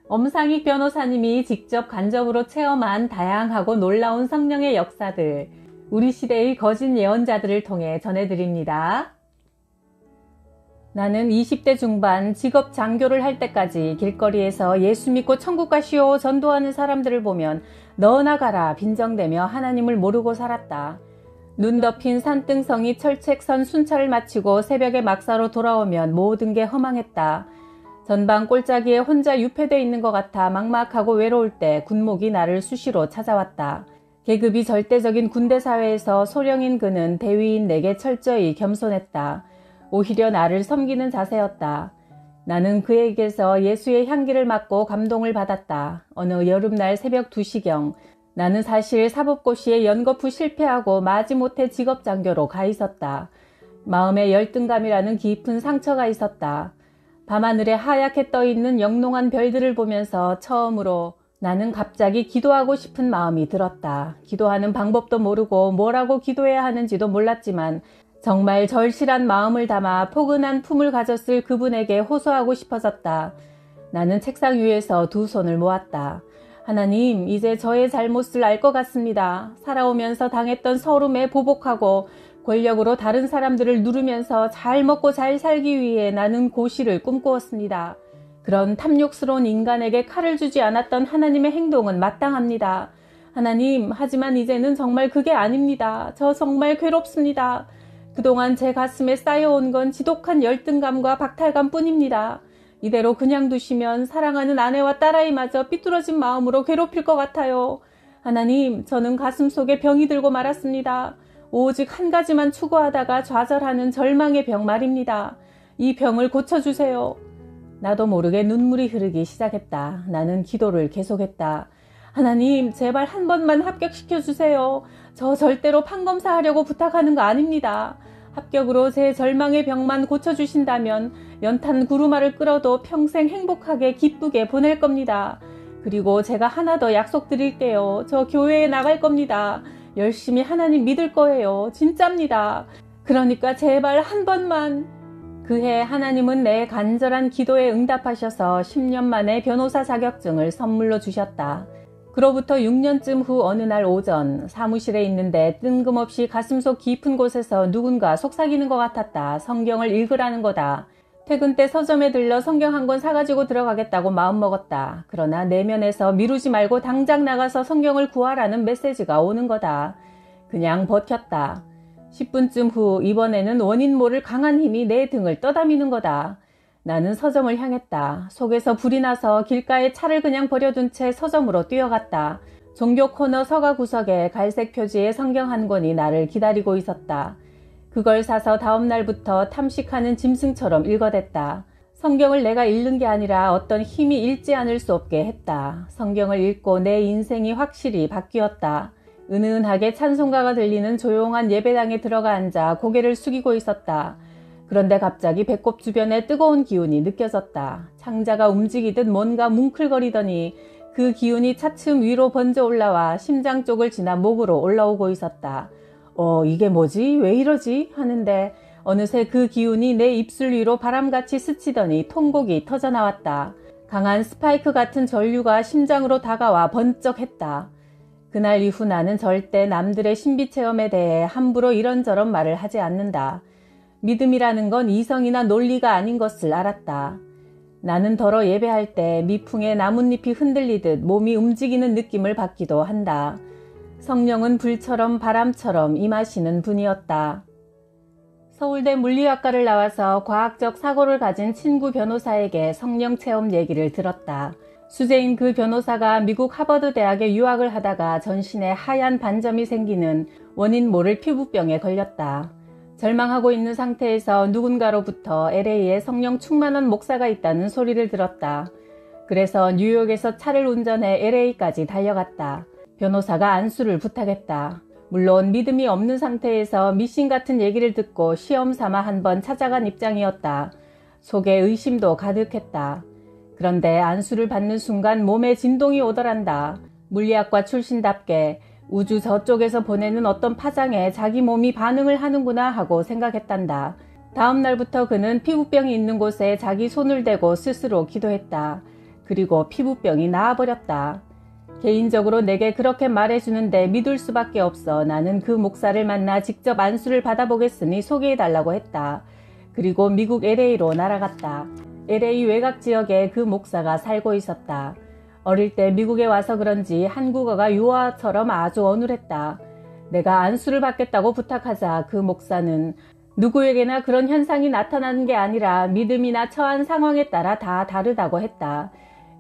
엄상익 변호사님이 직접 간접으로 체험한 다양하고 놀라운 성령의 역사들, 우리 시대의 거짓 예언자들을 통해 전해드립니다. 나는 20대 중반 직업 장교를 할 때까지 길거리에서 예수 믿고 천국 가시오 전도하는 사람들을 보면 너나 가라 빈정대며 하나님을 모르고 살았다. 눈 덮인 산등성이 철책선 순찰을 마치고 새벽에 막사로 돌아오면 모든 게 허망했다. 전방 꼴짜기에 혼자 유폐되어 있는 것 같아 막막하고 외로울 때 군목이 나를 수시로 찾아왔다. 계급이 절대적인 군대 사회에서 소령인 그는 대위인 내게 철저히 겸손했다. 오히려 나를 섬기는 자세였다. 나는 그에게서 예수의 향기를 맡고 감동을 받았다. 어느 여름날 새벽 2시경 나는 사실 사법고시에 연거푸 실패하고 마지못해 직업장교로 가 있었다. 마음에 열등감이라는 깊은 상처가 있었다. 밤하늘에 하얗게 떠있는 영롱한 별들을 보면서 처음으로 나는 갑자기 기도하고 싶은 마음이 들었다. 기도하는 방법도 모르고 뭐라고 기도해야 하는지도 몰랐지만 정말 절실한 마음을 담아 포근한 품을 가졌을 그분에게 호소하고 싶어졌다. 나는 책상 위에서 두 손을 모았다. 하나님, 이제 저의 잘못을 알 것 같습니다. 살아오면서 당했던 서름에 보복하고 권력으로 다른 사람들을 누르면서 잘 먹고 잘 살기 위해 나는 고시를 꿈꾸었습니다. 그런 탐욕스러운 인간에게 칼을 주지 않았던 하나님의 행동은 마땅합니다. 하나님, 하지만 이제는 정말 그게 아닙니다. 저 정말 괴롭습니다. 그동안 제 가슴에 쌓여온 건 지독한 열등감과 박탈감 뿐입니다. 이대로 그냥 두시면 사랑하는 아내와 딸아이마저 삐뚤어진 마음으로 괴롭힐 것 같아요. 하나님, 저는 가슴속에 병이 들고 말았습니다. 오직 한 가지만 추구하다가 좌절하는 절망의 병 말입니다. 이 병을 고쳐주세요. 나도 모르게 눈물이 흐르기 시작했다. 나는 기도를 계속했다. 하나님, 제발 한 번만 합격시켜주세요. 저 절대로 판검사하려고 부탁하는 거 아닙니다. 합격으로 제 절망의 병만 고쳐주신다면 연탄 구루마를 끌어도 평생 행복하게 기쁘게 보낼 겁니다. 그리고 제가 하나 더 약속드릴게요. 저 교회에 나갈 겁니다. 열심히 하나님 믿을 거예요. 진짜입니다. 그러니까 제발 한 번만. 그해 하나님은 내 간절한 기도에 응답하셔서 10년 만에 변호사 자격증을 선물로 주셨다. 그로부터 6년쯤 후 어느 날 오전 사무실에 있는데 뜬금없이 가슴속 깊은 곳에서 누군가 속삭이는 것 같았다. 성경을 읽으라는 거다. 퇴근 때 서점에 들러 성경 한 권 사가지고 들어가겠다고 마음먹었다. 그러나 내면에서 미루지 말고 당장 나가서 성경을 구하라는 메시지가 오는 거다. 그냥 버텼다. 10분쯤 후 이번에는 원인 모를 강한 힘이 내 등을 떠다미는 거다. 나는 서점을 향했다. 속에서 불이 나서 길가에 차를 그냥 버려둔 채 서점으로 뛰어갔다. 종교 코너 서가 구석에 갈색 표지의 성경 한 권이 나를 기다리고 있었다. 그걸 사서 다음 날부터 탐식하는 짐승처럼 읽어댔다. 성경을 내가 읽는 게 아니라 어떤 힘이 읽지 않을 수 없게 했다. 성경을 읽고 내 인생이 확실히 바뀌었다. 은은하게 찬송가가 들리는 조용한 예배당에 들어가 앉아 고개를 숙이고 있었다. 그런데 갑자기 배꼽 주변에 뜨거운 기운이 느껴졌다. 창자가 움직이듯 뭔가 뭉클거리더니 그 기운이 차츰 위로 번져 올라와 심장 쪽을 지나 목으로 올라오고 있었다. 이게 뭐지? 왜 이러지? 하는데 어느새 그 기운이 내 입술 위로 바람같이 스치더니 통곡이 터져나왔다. 강한 스파이크 같은 전류가 심장으로 다가와 번쩍했다. 그날 이후 나는 절대 남들의 신비체험에 대해 함부로 이런저런 말을 하지 않는다. 믿음이라는 건 이성이나 논리가 아닌 것을 알았다. 나는 더러 예배할 때 미풍에 나뭇잎이 흔들리듯 몸이 움직이는 느낌을 받기도 한다. 성령은 불처럼 바람처럼 임하시는 분이었다. 서울대 물리학과를 나와서 과학적 사고를 가진 친구 변호사에게 성령 체험 얘기를 들었다. 수재인 그 변호사가 미국 하버드 대학에 유학을 하다가 전신에 하얀 반점이 생기는 원인 모를 피부병에 걸렸다. 절망하고 있는 상태에서 누군가로부터 LA에 성령 충만한 목사가 있다는 소리를 들었다. 그래서 뉴욕에서 차를 운전해 LA까지 달려갔다. 변호사가 안수를 부탁했다. 물론 믿음이 없는 상태에서 미신 같은 얘기를 듣고 시험 삼아 한번 찾아간 입장이었다. 속에 의심도 가득했다. 그런데 안수를 받는 순간 몸에 진동이 오더란다. 물리학과 출신답게 우주 저쪽에서 보내는 어떤 파장에 자기 몸이 반응을 하는구나 하고 생각했단다. 다음 날부터 그는 피부병이 있는 곳에 자기 손을 대고 스스로 기도했다. 그리고 피부병이 나아버렸다. 개인적으로 내게 그렇게 말해주는데 믿을 수밖에 없어 나는 그 목사를 만나 직접 안수를 받아보겠으니 소개해달라고 했다. 그리고 미국 LA로 날아갔다. LA 외곽 지역에 그 목사가 살고 있었다. 어릴 때 미국에 와서 그런지 한국어가 유아처럼 아주 어눌했다. 내가 안수를 받겠다고 부탁하자 그 목사는 누구에게나 그런 현상이 나타나는 게 아니라 믿음이나 처한 상황에 따라 다 다르다고 했다.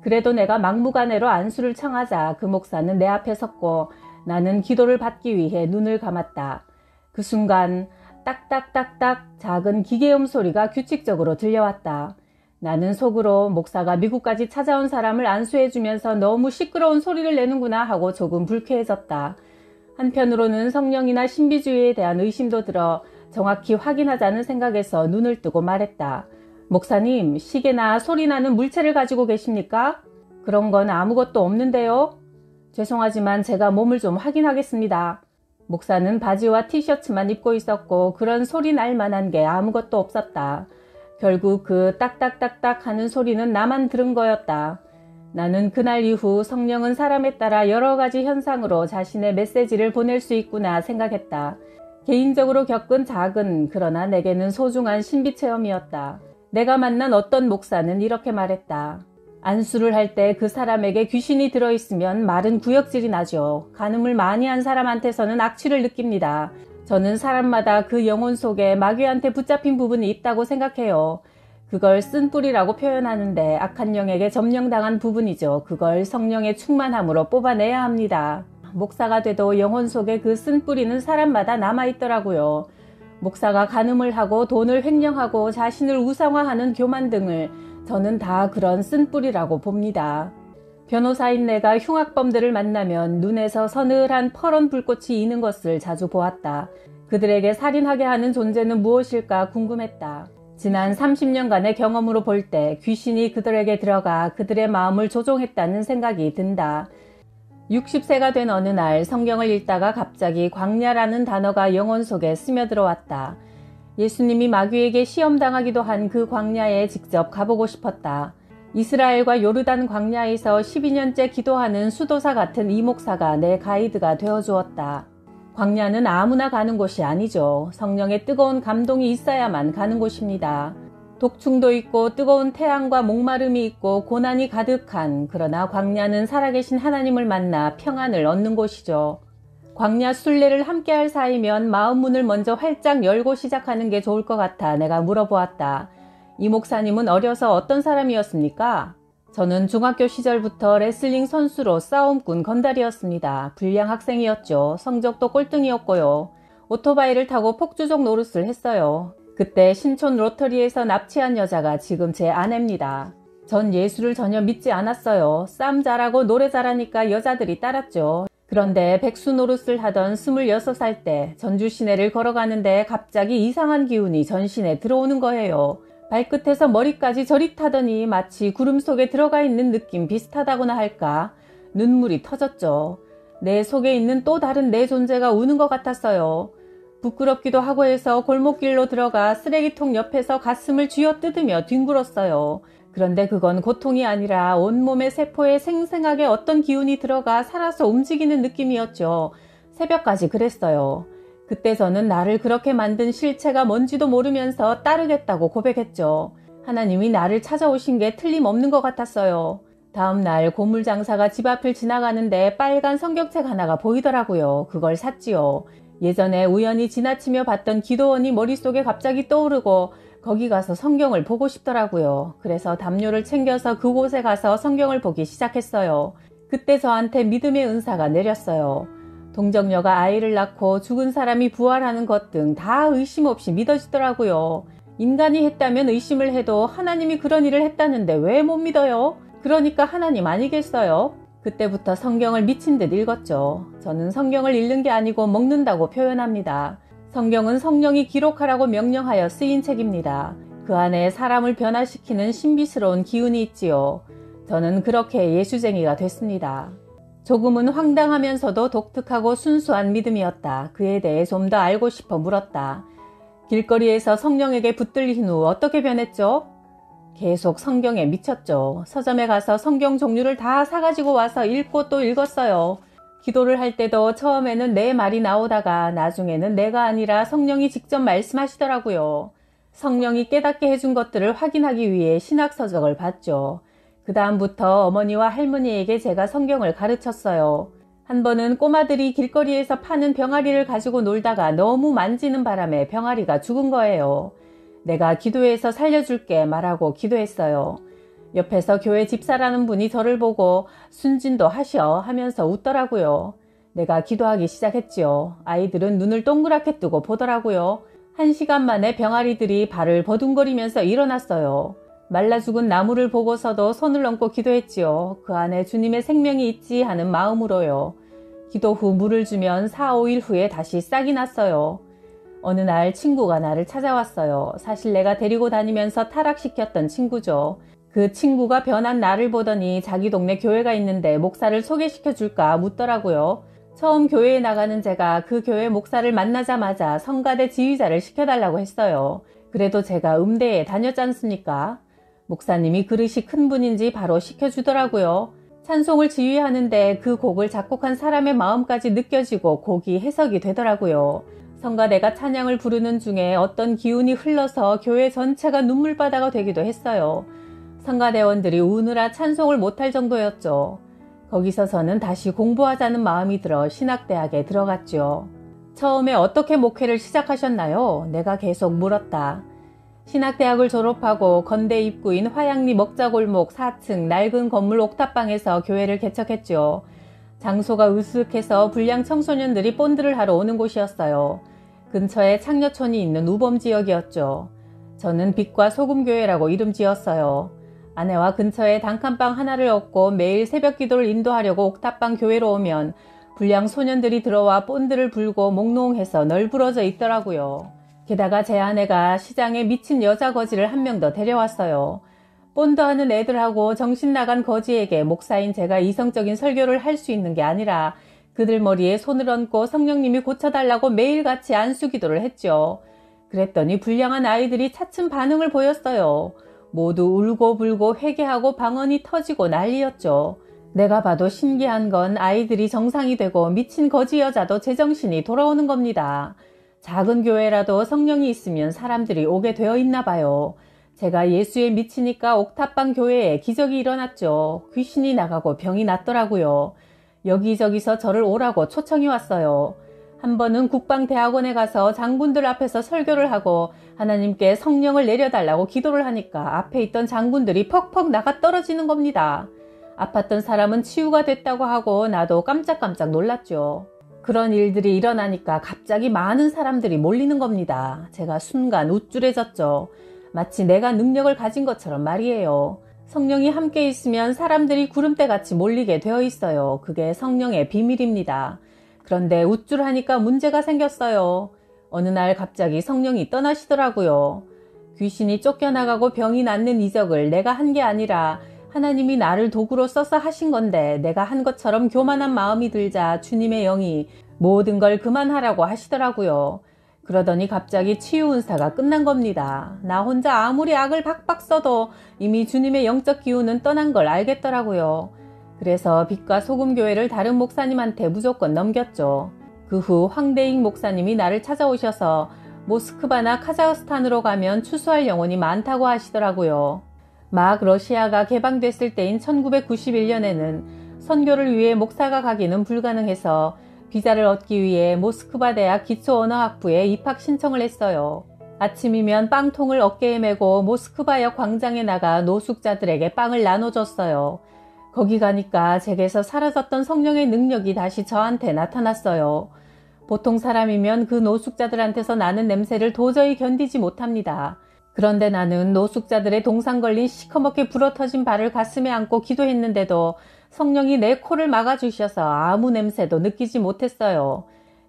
그래도 내가 막무가내로 안수를 청하자 그 목사는 내 앞에 섰고 나는 기도를 받기 위해 눈을 감았다. 그 순간 딱딱딱딱 작은 기계음 소리가 규칙적으로 들려왔다. 나는 속으로 목사가 미국까지 찾아온 사람을 안수해주면서 너무 시끄러운 소리를 내는구나 하고 조금 불쾌해졌다. 한편으로는 성령이나 신비주의에 대한 의심도 들어 정확히 확인하자는 생각에서 눈을 뜨고 말했다. 목사님, 시계나 소리나는 물체를 가지고 계십니까? 그런 건 아무것도 없는데요. 죄송하지만 제가 몸을 좀 확인하겠습니다. 목사는 바지와 티셔츠만 입고 있었고 그런 소리 날 만한 게 아무것도 없었다. 결국 그 딱딱딱딱 하는 소리는 나만 들은 거였다. 나는 그날 이후 성령은 사람에 따라 여러 가지 현상으로 자신의 메시지를 보낼 수 있구나 생각했다. 개인적으로 겪은 작은 그러나 내게는 소중한 신비 체험이었다. 내가 만난 어떤 목사는 이렇게 말했다. 안수를 할 때 그 사람에게 귀신이 들어있으면 말은 구역질이 나죠. 간음을 많이 한 사람한테서는 악취를 느낍니다. 저는 사람마다 그 영혼 속에 마귀한테 붙잡힌 부분이 있다고 생각해요. 그걸 쓴뿌리라고 표현하는데 악한 영에게 점령당한 부분이죠. 그걸 성령의 충만함으로 뽑아내야 합니다. 목사가 돼도 영혼 속에 그 쓴뿌리는 사람마다 남아있더라고요. 목사가 간음을 하고 돈을 횡령하고 자신을 우상화하는 교만 등을 저는 다 그런 쓴뿌리라고 봅니다. 변호사인 내가 흉악범들을 만나면 눈에서 서늘한 퍼런 불꽃이 이는 것을 자주 보았다. 그들에게 살인하게 하는 존재는 무엇일까 궁금했다. 지난 30년간의 경험으로 볼 때 귀신이 그들에게 들어가 그들의 마음을 조종했다는 생각이 든다. 60세가 된 어느 날 성경을 읽다가 갑자기 광야라는 단어가 영혼 속에 스며들어왔다. 예수님이 마귀에게 시험당하기도 한 그 광야에 직접 가보고 싶었다. 이스라엘과 요르단 광야에서 12년째 기도하는 수도사 같은 이 목사가 내 가이드가 되어주었다. 광야는 아무나 가는 곳이 아니죠. 성령의 뜨거운 감동이 있어야만 가는 곳입니다. 독충도 있고 뜨거운 태양과 목마름이 있고 고난이 가득한, 그러나 광야는 살아계신 하나님을 만나 평안을 얻는 곳이죠. 광야 순례를 함께할 사이면 마음 문을 먼저 활짝 열고 시작하는 게 좋을 것 같아 내가 물어보았다. 이 목사님은 어려서 어떤 사람이었습니까? 저는 중학교 시절부터 레슬링 선수로 싸움꾼 건달이었습니다. 불량 학생이었죠. 성적도 꼴등이었고요. 오토바이를 타고 폭주족 노릇을 했어요. 그때 신촌 로터리에서 납치한 여자가 지금 제 아내입니다. 전 예수를 전혀 믿지 않았어요. 싸움 잘하고 노래 잘하니까 여자들이 따랐죠. 그런데 백수 노릇을 하던 26살 때 전주 시내를 걸어가는데 갑자기 이상한 기운이 전신에 들어오는 거예요. 발끝에서 머리까지 저릿하더니 마치 구름 속에 들어가 있는 느낌 비슷하다고나 할까? 눈물이 터졌죠. 내 속에 있는 또 다른 내 존재가 우는 것 같았어요. 부끄럽기도 하고 해서 골목길로 들어가 쓰레기통 옆에서 가슴을 쥐어뜯으며 뒹굴었어요. 그런데 그건 고통이 아니라 온몸의 세포에 생생하게 어떤 기운이 들어가 살아서 움직이는 느낌이었죠. 새벽까지 그랬어요. 그때 저는 나를 그렇게 만든 실체가 뭔지도 모르면서 따르겠다고 고백했죠. 하나님이 나를 찾아오신 게 틀림없는 것 같았어요. 다음 날 고물장사가 집 앞을 지나가는데 빨간 성경책 하나가 보이더라고요. 그걸 샀지요. 예전에 우연히 지나치며 봤던 기도원이 머릿속에 갑자기 떠오르고 거기 가서 성경을 보고 싶더라고요. 그래서 담요를 챙겨서 그곳에 가서 성경을 보기 시작했어요. 그때 저한테 믿음의 은사가 내렸어요. 동정녀가 아이를 낳고 죽은 사람이 부활하는 것 등 다 의심 없이 믿어지더라고요. 인간이 했다면 의심을 해도 하나님이 그런 일을 했다는데 왜 못 믿어요? 그러니까 하나님 아니겠어요? 그때부터 성경을 미친 듯 읽었죠. 저는 성경을 읽는 게 아니고 먹는다고 표현합니다. 성경은 성령이 기록하라고 명령하여 쓰인 책입니다. 그 안에 사람을 변화시키는 신비스러운 기운이 있지요. 저는 그렇게 예수쟁이가 됐습니다. 조금은 황당하면서도 독특하고 순수한 믿음이었다. 그에 대해 좀 더 알고 싶어 물었다. 길거리에서 성령에게 붙들린 후 어떻게 변했죠? 계속 성경에 미쳤죠. 서점에 가서 성경 종류를 다 사가지고 와서 읽고 또 읽었어요. 기도를 할 때도 처음에는 내 말이 나오다가 나중에는 내가 아니라 성령이 직접 말씀하시더라고요. 성령이 깨닫게 해준 것들을 확인하기 위해 신학서적을 봤죠. 그 다음부터 어머니와 할머니에게 제가 성경을 가르쳤어요. 한 번은 꼬마들이 길거리에서 파는 병아리를 가지고 놀다가 너무 만지는 바람에 병아리가 죽은 거예요. 내가 기도해서 살려줄게 말하고 기도했어요. 옆에서 교회 집사라는 분이 저를 보고 순진도 하셔 하면서 웃더라고요. 내가 기도하기 시작했지요. 아이들은 눈을 동그랗게 뜨고 보더라고요. 1시간 만에 병아리들이 발을 버둥거리면서 일어났어요. 말라 죽은 나무를 보고서도 손을 얹고 기도했지요. 그 안에 주님의 생명이 있지 하는 마음으로요. 기도 후 물을 주면 4, 5일 후에 다시 싹이 났어요. 어느 날 친구가 나를 찾아왔어요. 사실 내가 데리고 다니면서 타락시켰던 친구죠. 그 친구가 변한 나를 보더니 자기 동네 교회가 있는데 목사를 소개시켜줄까 묻더라고요. 처음 교회에 나가는 제가 그 교회 목사를 만나자마자 성가대 지휘자를 시켜달라고 했어요. 그래도 제가 음대에 다녔지 않습니까? 목사님이 그릇이 큰 분인지 바로 시켜주더라고요. 찬송을 지휘하는데 그 곡을 작곡한 사람의 마음까지 느껴지고 곡이 해석이 되더라고요. 성가대가 찬양을 부르는 중에 어떤 기운이 흘러서 교회 전체가 눈물바다가 되기도 했어요. 성가대원들이 우느라 찬송을 못할 정도였죠. 거기서 저는 다시 공부하자는 마음이 들어 신학대학에 들어갔죠. 처음에 어떻게 목회를 시작하셨나요? 내가 계속 물었다. 신학대학을 졸업하고 건대 입구인 화양리 먹자골목 4층 낡은 건물 옥탑방에서 교회를 개척했죠. 장소가 으슥해서 불량 청소년들이 본드를 하러 오는 곳이었어요. 근처에 창녀촌이 있는 우범지역이었죠. 저는 빛과 소금교회라고 이름 지었어요. 아내와 근처에 단칸방 하나를 얻고 매일 새벽 기도를 인도하려고 옥탑방 교회로 오면 불량 소년들이 들어와 본드를 불고 몽롱해서 널브러져 있더라고요. 게다가 제 아내가 시장에 미친 여자 거지를 한 명 더 데려왔어요. 본드하는 애들하고 정신 나간 거지에게 목사인 제가 이성적인 설교를 할 수 있는 게 아니라 그들 머리에 손을 얹고 성령님이 고쳐달라고 매일같이 안수기도를 했죠. 그랬더니 불량한 아이들이 차츰 반응을 보였어요. 모두 울고불고 회개하고 방언이 터지고 난리였죠. 내가 봐도 신기한 건 아이들이 정상이 되고 미친 거지 여자도 제정신이 돌아오는 겁니다. 작은 교회라도 성령이 있으면 사람들이 오게 되어 있나 봐요. 제가 예수에 미치니까 옥탑방 교회에 기적이 일어났죠. 귀신이 나가고 병이 났더라고요. 여기저기서 저를 오라고 초청이 왔어요. 한 번은 국방대학원에 가서 장군들 앞에서 설교를 하고 하나님께 성령을 내려달라고 기도를 하니까 앞에 있던 장군들이 퍽퍽 나가 떨어지는 겁니다. 아팠던 사람은 치유가 됐다고 하고 나도 깜짝깜짝 놀랐죠. 그런 일들이 일어나니까 갑자기 많은 사람들이 몰리는 겁니다. 제가 순간 우쭐해졌죠. 마치 내가 능력을 가진 것처럼 말이에요. 성령이 함께 있으면 사람들이 구름대같이 몰리게 되어 있어요. 그게 성령의 비밀입니다. 그런데 우쭐하니까 문제가 생겼어요. 어느 날 갑자기 성령이 떠나시더라고요. 귀신이 쫓겨나가고 병이 낫는 이적을 내가 한 게 아니라 하나님이 나를 도구로 써서 하신 건데 내가 한 것처럼 교만한 마음이 들자 주님의 영이 모든 걸 그만하라고 하시더라고요. 그러더니 갑자기 치유 은사가 끝난 겁니다. 나 혼자 아무리 악을 박박 써도 이미 주님의 영적 기운은 떠난 걸 알겠더라고요. 그래서 빛과 소금 교회를 다른 목사님한테 무조건 넘겼죠. 그 후 황대익 목사님이 나를 찾아오셔서 모스크바나 카자흐스탄으로 가면 추수할 영혼이 많다고 하시더라고요. 막 러시아가 개방됐을 때인 1991년에는 선교를 위해 목사가 가기는 불가능해서 비자를 얻기 위해 모스크바 대학 기초언어학부에 입학 신청을 했어요. 아침이면 빵통을 어깨에 메고 모스크바역 광장에 나가 노숙자들에게 빵을 나눠줬어요. 거기 가니까 제게서 사라졌던 성령의 능력이 다시 저한테 나타났어요. 보통 사람이면 그 노숙자들한테서 나는 냄새를 도저히 견디지 못합니다. 그런데 나는 노숙자들의 동상 걸린 시커멓게 불어터진 발을 가슴에 안고 기도했는데도 성령이 내 코를 막아주셔서 아무 냄새도 느끼지 못했어요.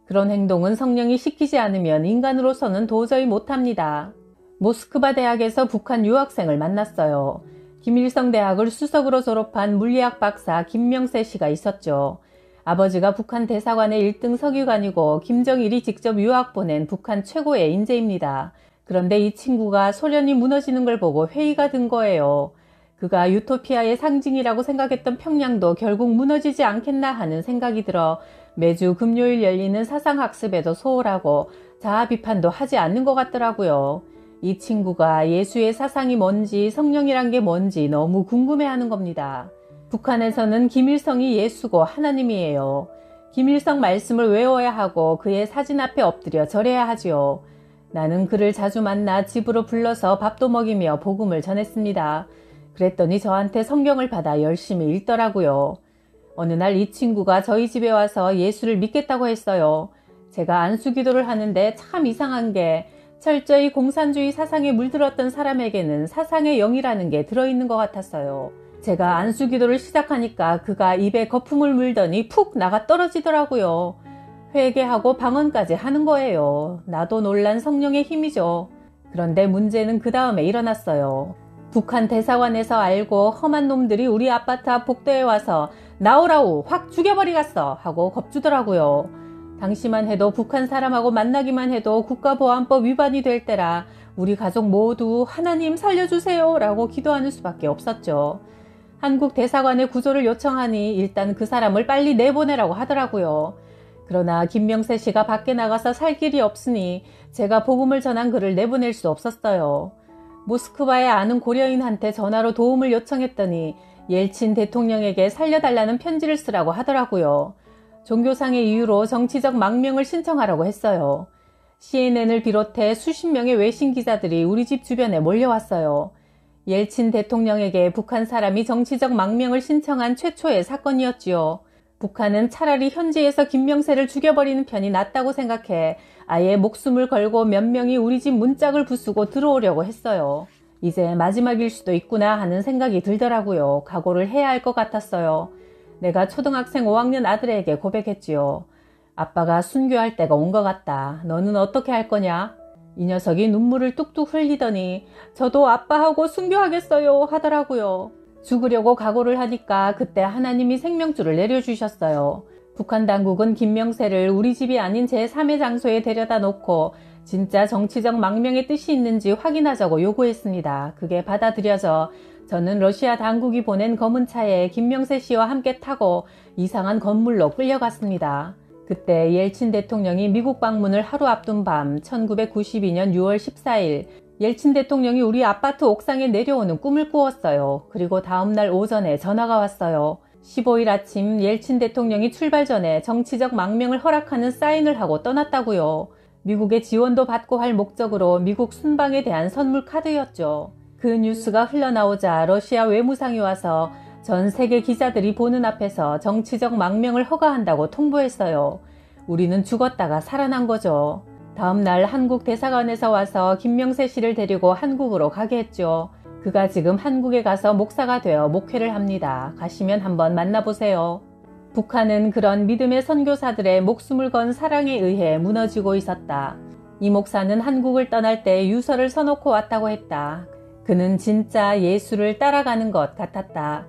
그런 행동은 성령이 시키지 않으면 인간으로서는 도저히 못합니다. 모스크바 대학에서 북한 유학생을 만났어요. 김일성 대학을 수석으로 졸업한 물리학 박사 김명세 씨가 있었죠. 아버지가 북한 대사관의 1등 석유관이고 김정일이 직접 유학 보낸 북한 최고의 인재입니다. 그런데 이 친구가 소련이 무너지는 걸 보고 회의가 든 거예요. 그가 유토피아의 상징이라고 생각했던 평양도 결국 무너지지 않겠나 하는 생각이 들어 매주 금요일 열리는 사상학습에도 소홀하고 자아 비판도 하지 않는 것 같더라고요. 이 친구가 예수의 사상이 뭔지 성령이란 게 뭔지 너무 궁금해하는 겁니다. 북한에서는 김일성이 예수고 하나님이에요. 김일성 말씀을 외워야 하고 그의 사진 앞에 엎드려 절해야 하지요. 나는 그를 자주 만나 집으로 불러서 밥도 먹이며 복음을 전했습니다. 그랬더니 저한테 성경을 받아 열심히 읽더라고요. 어느 날 이 친구가 저희 집에 와서 예수를 믿겠다고 했어요. 제가 안수기도를 하는데 참 이상한 게 철저히 공산주의 사상에 물들었던 사람에게는 사상의 영이라는 게 들어있는 것 같았어요. 제가 안수기도를 시작하니까 그가 입에 거품을 물더니 푹 나가 떨어지더라고요. 회개하고 방언까지 하는 거예요. 나도 놀란 성령의 힘이죠. 그런데 문제는 그 다음에 일어났어요. 북한 대사관에서 알고 험한 놈들이 우리 아파트 앞 복도에 와서 나오라우 확 죽여버리겠어 하고 겁주더라고요. 당시만 해도 북한 사람하고 만나기만 해도 국가보안법 위반이 될 때라 우리 가족 모두 하나님 살려주세요 라고 기도하는 수밖에 없었죠. 한국 대사관에 구조를 요청하니 일단 그 사람을 빨리 내보내라고 하더라고요. 그러나 김명세 씨가 밖에 나가서 살 길이 없으니 제가 복음을 전한 그를 내보낼 수 없었어요. 모스크바에 아는 고려인한테 전화로 도움을 요청했더니 옐친 대통령에게 살려달라는 편지를 쓰라고 하더라고요. 종교상의 이유로 정치적 망명을 신청하라고 했어요. CNN을 비롯해 수십 명의 외신 기자들이 우리 집 주변에 몰려왔어요. 옐친 대통령에게 북한 사람이 정치적 망명을 신청한 최초의 사건이었지요. 북한은 차라리 현지에서 김명세를 죽여버리는 편이 낫다고 생각해 아예 목숨을 걸고 몇 명이 우리 집 문짝을 부수고 들어오려고 했어요. 이제 마지막일 수도 있구나 하는 생각이 들더라고요. 각오를 해야 할 것 같았어요. 내가 초등학생 5학년 아들에게 고백했지요. 아빠가 순교할 때가 온 것 같다. 너는 어떻게 할 거냐? 이 녀석이 눈물을 뚝뚝 흘리더니 저도 아빠하고 순교하겠어요 하더라고요. 죽으려고 각오를 하니까 그때 하나님이 생명줄을 내려주셨어요. 북한 당국은 김명세를 우리 집이 아닌 제3의 장소에 데려다 놓고 진짜 정치적 망명의 뜻이 있는지 확인하자고 요구했습니다. 그게 받아들여져 저는 러시아 당국이 보낸 검은 차에 김명세 씨와 함께 타고 이상한 건물로 끌려갔습니다. 그때 옐친 대통령이 미국 방문을 하루 앞둔 밤 1992년 6월 14일 옐친 대통령이 우리 아파트 옥상에 내려오는 꿈을 꾸었어요. 그리고 다음날 오전에 전화가 왔어요. 15일 아침 옐친 대통령이 출발 전에 정치적 망명을 허락하는 사인을 하고 떠났다고요. 미국의 지원도 받고 할 목적으로 미국 순방에 대한 선물 카드였죠. 그 뉴스가 흘러나오자 러시아 외무상이 와서 전 세계 기자들이 보는 앞에서 정치적 망명을 허가한다고 통보했어요. 우리는 죽었다가 살아난 거죠. 다음날 한국 대사관에서 와서 김명세 씨를 데리고 한국으로 가게 했죠. 그가 지금 한국에 가서 목사가 되어 목회를 합니다. 가시면 한번 만나보세요. 북한은 그런 믿음의 선교사들의 목숨을 건 사랑에 의해 무너지고 있었다. 이 목사는 한국을 떠날 때 유서를 써놓고 왔다고 했다. 그는 진짜 예수를 따라가는 것 같았다.